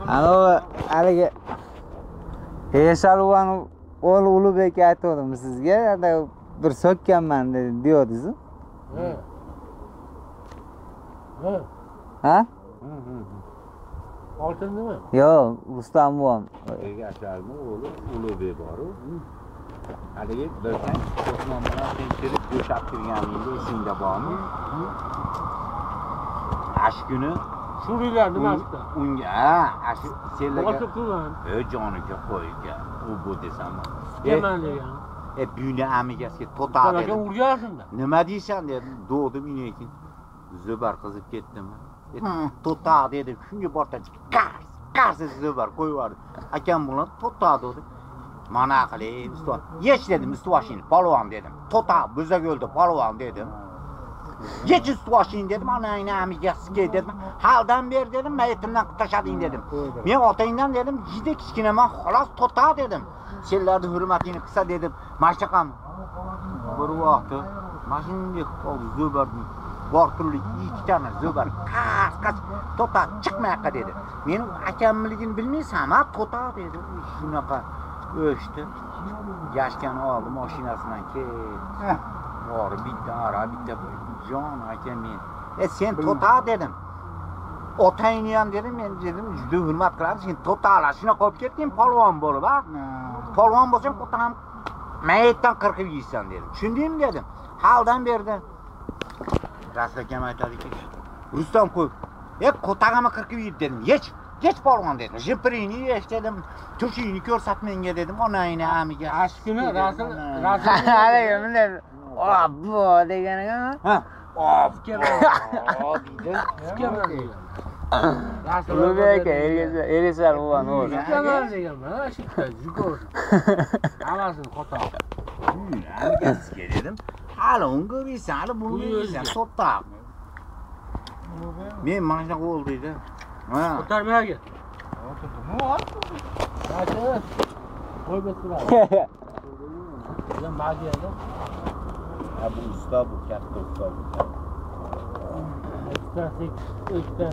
Ana haligi Eshaluvani o'g'li Ulug'bek aytdim sizga, bir sokkanman deyordingiz. Ha? Oltindimi? Yo'q, Rustam buvam. Egashalni o'g'li Ulug'bek bor-ku. Haligi bilsang, Osmon bilan tekshirib bo'shab turganingda esingda bormi? Ash kuni Shurilar nimasida? Unga, ash senlarga. Boshqa qilgan. Joniga qo'ygan. U bu desam. Nima degan? Buyni amigasiga to'tadi. Ularga urgansiz-da. Nima deysan dedim. Doğdim inekin. Zubar qizib ketdimi? To'tadi dedim. Shunga bortachi qars zubar qo'yardi. Akam bilan to'tadi dedi. Mana qilib, ustoz. Yech dedim, ustoshini, polvon dedim. To'ta bo'zak o'ldi, polvon dedim. Yech ustoshini dedim, onangni amigasiga dedim. Haldan ber dedim, mayitimdan tashading dedim. Men otangdan dedim, juda kichkinaman, xolos to'ta dedim. Senlarning hurmatingni qilsa dedim. Mashaqam bir vaqti mashinani qoldi zubar. Bor turli ikkitani zubar qas to'ta chiqmayoqqa dedi. Mening akamligini bilmaysan, ha to'ta dedi. Shunaqa o'shdi. Yashkani oldi mashinasidan kel. Bor bitta ara bitta jon akam men. Sen to'ta dedim. Otangni ham dedim, men dedim juda hurmat qilardim. Sen to'talar shunaqa qolib ketding polvon bo'lib, ha? Polvon bo'lsang qo'tam mayitdan qirqib yeysan dedim. Tushundingmi dedim. Haldan berdi. Raslakam aytadiki, Rustam qo'y. Qo'tag'ama qirqib yeydi dedim. Yech polvon dedim. Jipiringni yech dedim. Tushingni ko'rsat menga dedim. Onangni amiga. Ashkuni rasul Haligi bunday obbo deganiga. Ha. Ulug'bek Elishal buvani o'g'li. Kamal degan mana shu jukor. Hamasini xato. Amigasiga dedim. Hali unga bersan, hali bunga bersan, to'ta. Men mana shunaqa bo'ldi deydi. Ha. Ko'tarmaga. Hadi. Qo'y betura. Bilan magiyada. Bu usta bu katta usta. Ekstra